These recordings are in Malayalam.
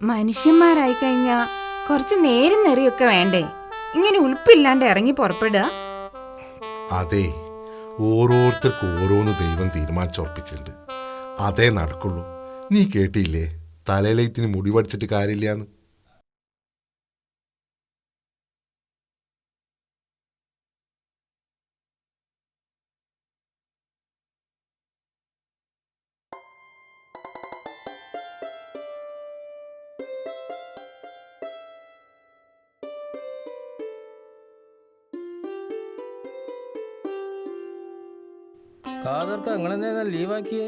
മനുഷ്യന്മാരായി കഴിഞ്ഞാ കുറച്ച് നേരം നെറിയൊക്കെ വേണ്ടേ? ഇങ്ങനെ ഉൾപ്പില്ലാണ്ട് ഇറങ്ങി പുറപ്പെടുക. അതെ, ഓരോരുത്തർക്കും ഓരോന്ന് ദൈവം തീരുമാനിച്ചുറപ്പിച്ചിട്ടുണ്ട്. അതേ നടക്കുള്ളൂ. നീ കേട്ടില്ലേ, തലയിലത്തിന് മുടി പഠിച്ചിട്ട് കാര്യമില്ലാന്ന്. ലീവാക്കിയേ?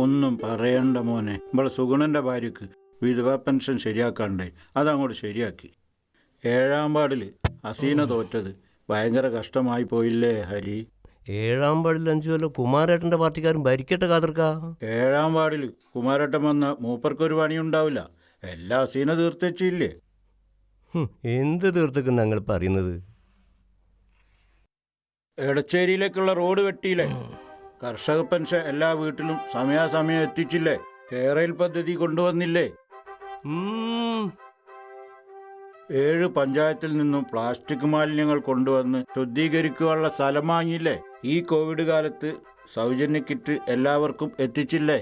ഒന്നും പറയണ്ട മോനെ. ഇവളെ സുഗുണൻ്റെ ഭാര്യക്ക് വിധവാ പെൻഷൻ ശരിയാക്കാണ്ടേ, അതങ്ങോട്ട് ശരിയാക്കി. 7ാം വാർഡിൽ ഹസീന തോറ്റത് ഭയങ്കര കഷ്ടമായി പോയില്ലേ ഹരി? 7ാം വാർഡിൽ 5 കൊല്ലം കുമാരേട്ടൻ്റെ പാർട്ടിക്കാരും ഭരിക്കട്ടെ കാതർക്ക. 7ാം വാർഡിൽ കുമാരേട്ടൻ വന്ന മൂപ്പർക്കൊരു പണിയുണ്ടാവില്ല. എല്ലാ ഹസീന തീർത്തച്ചില്ലേ? എന്ത് തീർത്തേക്കും ഞങ്ങൾ പറയുന്നത്? എടച്ചേരിയിലേക്കുള്ള റോഡ് വെട്ടിയില്ലേ? കർഷക പെൻഷൻ എല്ലാ വീട്ടിലും സമയാസമയം എത്തിച്ചില്ലേ? കേരയിൽ പദ്ധതി കൊണ്ടുവന്നില്ലേ? 7 പഞ്ചായത്തിൽ നിന്നും പ്ലാസ്റ്റിക് മാലിന്യങ്ങൾ കൊണ്ടുവന്ന് ശുദ്ധീകരിക്കുവാനുള്ള സ്ഥലം വാങ്ങിയില്ലേ? ഈ കോവിഡ് കാലത്ത് സൗജന്യ കിറ്റ് എല്ലാവർക്കും എത്തിച്ചില്ലേ?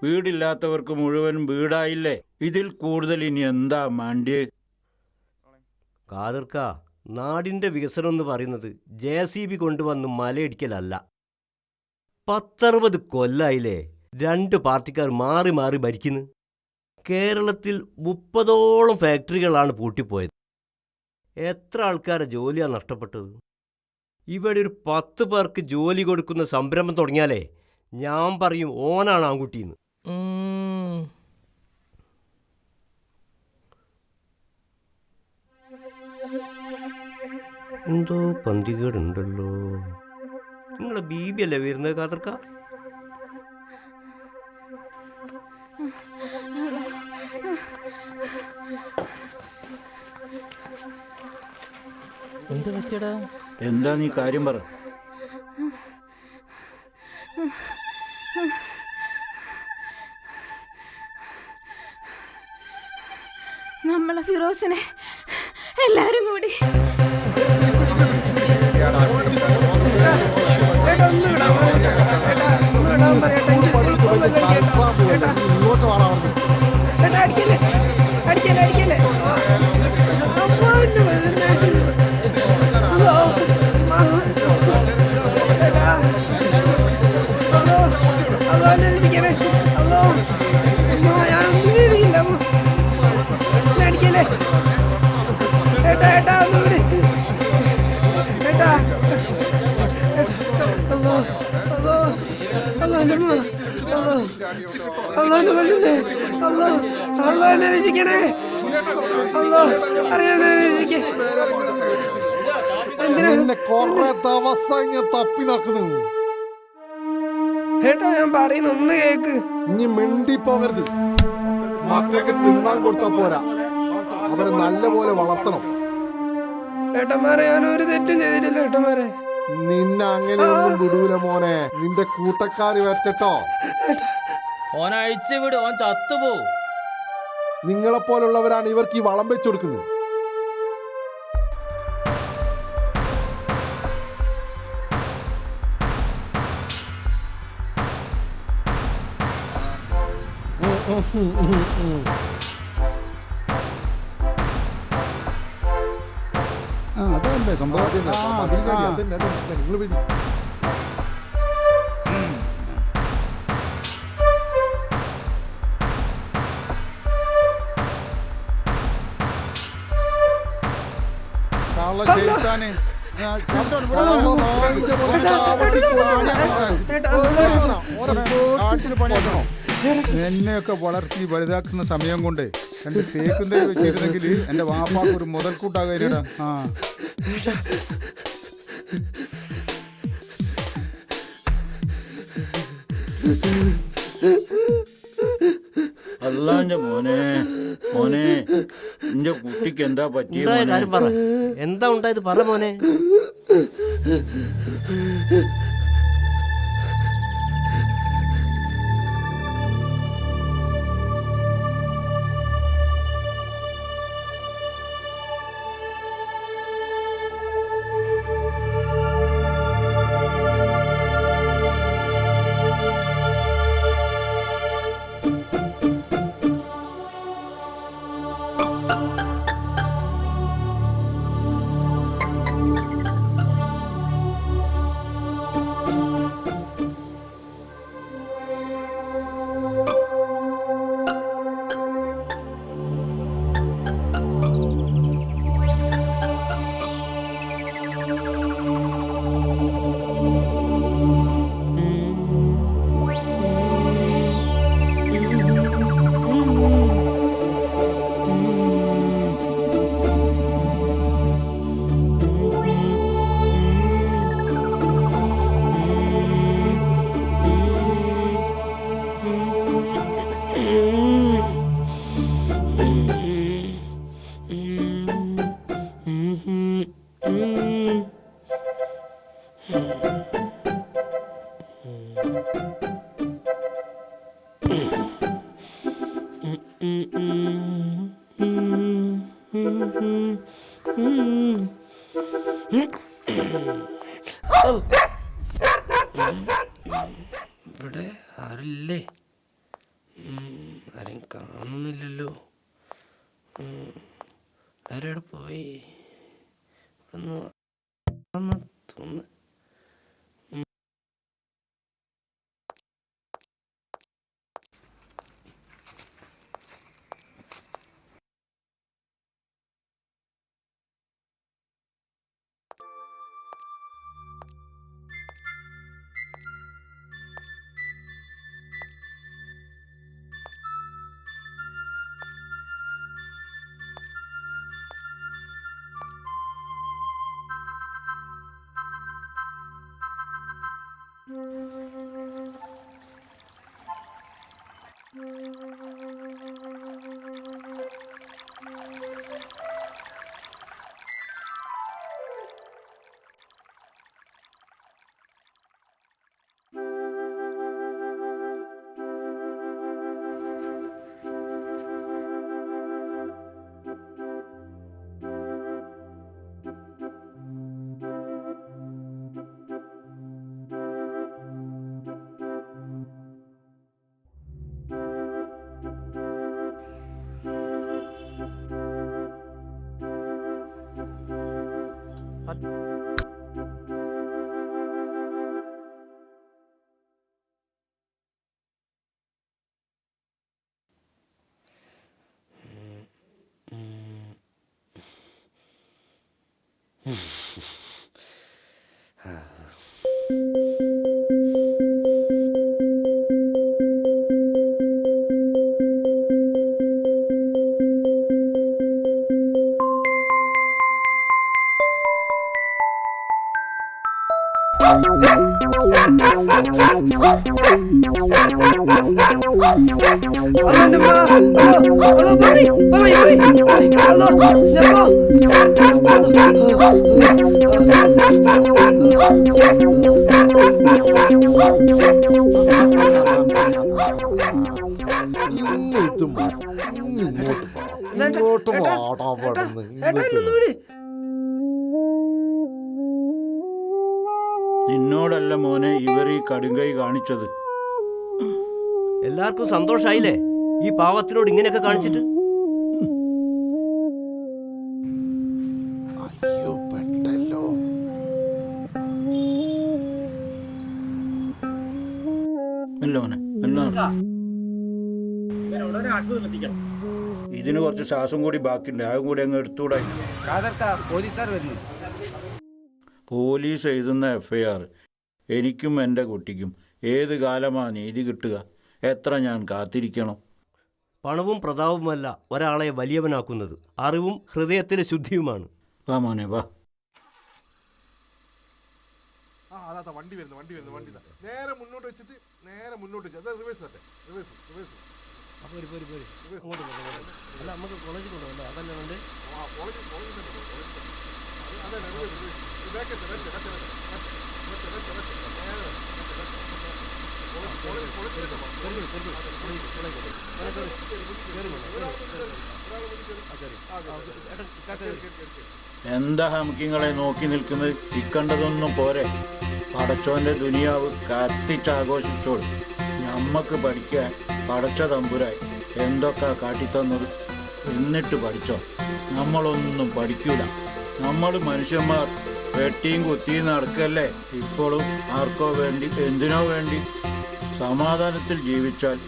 വീടില്ലാത്തവർക്ക് മുഴുവൻ വീടായില്ലേ? ഇതിൽ കൂടുതൽ ഇനി എന്താ മാണ്ടിയേ? കാതർക്ക, നാടിൻ്റെ വികസനം എന്ന് പറയുന്നത് JCB കൊണ്ടുവന്ന് മലയിടിക്കലല്ല. 10-60 കൊല്ലായില്ലേ 2 പാർട്ടിക്കാർ മാറി മാറി ഭരിക്കുന്നു. കേരളത്തിൽ 30ഓളം ഫാക്ടറികളാണ് പൂട്ടിപ്പോയത്. എത്ര ആൾക്കാരെ ജോലിയാണ് നഷ്ടപ്പെട്ടത്? ഇവിടെ ഒരു 10 പേർക്ക് ജോലി കൊടുക്കുന്ന സംരംഭം തുടങ്ങിയാലേ ഞാൻ പറയും ഓനാണ് ആൺകുട്ടിന്ന്. എന്തോ പന്തികേടുണ്ടല്ലോ. നിങ്ങളെ ബീബി അല്ലേ വരുന്നത് കാതർക്ക? എന്താ പറ്റിയടാ? എന്താ നീ കാര്യം പറ. നമ്മളെ ഫിറോസിനെ എല്ലാരും കൂടി ഞാനൊന്നും ചെയ്തില്ല. അടിക്കല്ലേ ഏട്ടാ, ഏട്ടാ ഒന്ന് വിട് ഏട്ടാ. അള്ളാനെ രക്ഷിക്കണേ. തപ്പി നടക്കുന്നു. ഏട്ടാ, ഞാൻ പറയുന്ന ഒന്ന് കേക്ക്. നീ മിണ്ടി പോകരുത്. മക്കൾക്ക് തിന്നാൻ കൊടുത്താ പോരാ, അവരെ നല്ലപോലെ വളർത്തണം. ഏട്ടന്മാരെ, ഞാനൊരു തെറ്റും ചെയ്തിട്ടില്ല ഏട്ടന്മാരെ. നിന്നെ അങ്ങനെയൊന്നും വിടൂല മോനെ. നിന്റെ കൂട്ടക്കാര് വരട്ടോ. ഓൻ അഴിച്ചു വിട്, ഓൻ ചത്തുപോ. നിങ്ങളെപ്പോലുള്ളവരാണ് ഇവർക്ക് ഈ വളം വെച്ചു കൊടുക്കുന്നത്. അതല്ലേ സംഭവം. നിങ്ങൾ എന്നെയൊക്കെ വളർത്തി വലുതാക്കുന്ന സമയം കൊണ്ട് 2 തേക്കും തൈ വെച്ചിരുന്നെങ്കിൽ എന്റെ വാപ്പാക്ക് ഒരു മുതൽക്കൂട്ടാകാനാ. അല്ലാന്റെ മോനെ, മോനെ നിന്റെ കുട്ടിക്ക് എന്താ പറ്റിയ? കാര്യം പറ, എന്താ ഉണ്ടായത് പറ മോനെ. ഇവിടെ ആരില്ലേ? ആരെയും കാണുന്നില്ലല്ലോ. ആരും ഇവിടെ പോയി തോന്നുന്നു. ഇങ്ങോട്ട് വാടാ പടന്ന്. നിന്നോടല്ല മോനെ ഇവർ ഈ കടുങ്കൈ കാണിച്ചത്. എല്ലാവർക്കും സന്തോഷായില്ലേ ഈ പാവത്തിനോട് ഇങ്ങനെയൊക്കെ കാണിച്ചിട്ട്? അയ്യോ പെട്ടല്ലോ. അല്ല മോനെ ഇതിന് കുറച്ച് ശ്വാസം കൂടി ബാക്കിയുണ്ട്, അതും കൂടി അങ്ങ് എടുത്തുകൂടാ. പോലീസ് എഴുതുന്ന FIR എനിക്കും എൻ്റെ കുട്ടിക്കും ഏത് കാലമാണ് നീതി കിട്ടുക? എത്ര ഞാൻ കാത്തിരിക്കണം? പണവും പ്രതാപവുമല്ല ഒരാളെ വലിയവനാക്കുന്നത്, അറിവും ഹൃദയത്തിലെ ശുദ്ധിയുമാണ്. വാ മോനെ വാ. അതാ വണ്ടി വരുന്നു. നേരെ മുന്നോട്ട് വെച്ചിട്ട് നേരെ മുന്നോട്ട് വെച്ച് അതാ റിവേഴ്സ് ആട്ടെ. റിവേഴ്സ് എന്താ ഹംകിങ്ങളെ നോക്കി നിൽക്കുന്നത്? ഇക്കണ്ടതൊന്നും പോരെ. പടച്ചോന്റെ ദുനിയാവ് കത്തിച്ചാഘോഷിച്ചോളൂ. ഞമ്മക്ക് പഠിക്കാൻ പടച്ച തമ്പുരായി എന്തൊക്കെ കാട്ടിത്തന്നത്. എന്നിട്ട് പഠിച്ചോ? നമ്മളൊന്നും പഠിക്കൂല. നമ്മൾ മനുഷ്യന്മാർ വെട്ടിയും കുത്തിയും നടക്കല്ലേ. ഇപ്പോഴും ആർക്കോ വേണ്ടി, എന്തിനോ വേണ്ടി. സമാധാനത്തിൽ ജീവിച്ചാൽ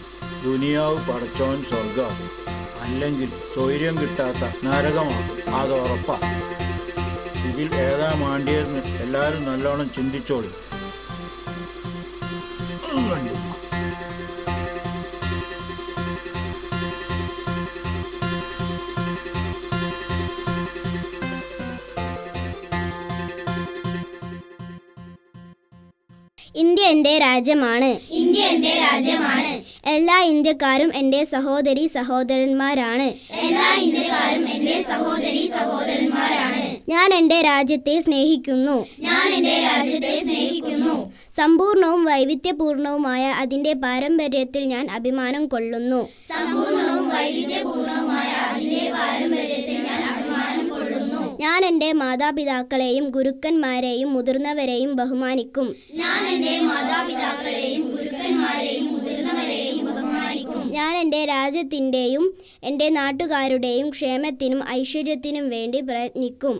ദുനിയാവ് പടച്ചോൻ സ്വർഗമാകും, അല്ലെങ്കിൽ സ്വൈര്യം കിട്ടാത്ത നരകമാകും. അത് ഉറപ്പാ. ഇതിൽ ഏതാ മാണ്ടിയെന്ന് എല്ലാവരും നല്ലോണം ചിന്തിച്ചോളൂ. ഇന്ത്യ എൻ്റെ രാജ്യമാണ്. എല്ലാ ഇന്ത്യക്കാരും എൻ്റെ സഹോദരി സഹോദരന്മാരാണ്. ഞാൻ എൻ്റെ രാജ്യത്തെ സ്നേഹിക്കുന്നു. സമ്പൂർണവും വൈവിധ്യപൂർണവുമായ അതിൻ്റെ പാരമ്പര്യത്തിൽ ഞാൻ അഭിമാനം കൊള്ളുന്നു. ഞാൻ എൻ്റെ മാതാപിതാക്കളെയും ഗുരുക്കന്മാരെയും മുതിർന്നവരെയും ബഹുമാനിക്കും. ഞാൻ എൻ്റെ രാജ്യത്തിൻ്റെയും എൻ്റെ നാട്ടുകാരുടെയും ക്ഷേമത്തിനും ഐശ്വര്യത്തിനും വേണ്ടി പ്രയത്നിക്കും.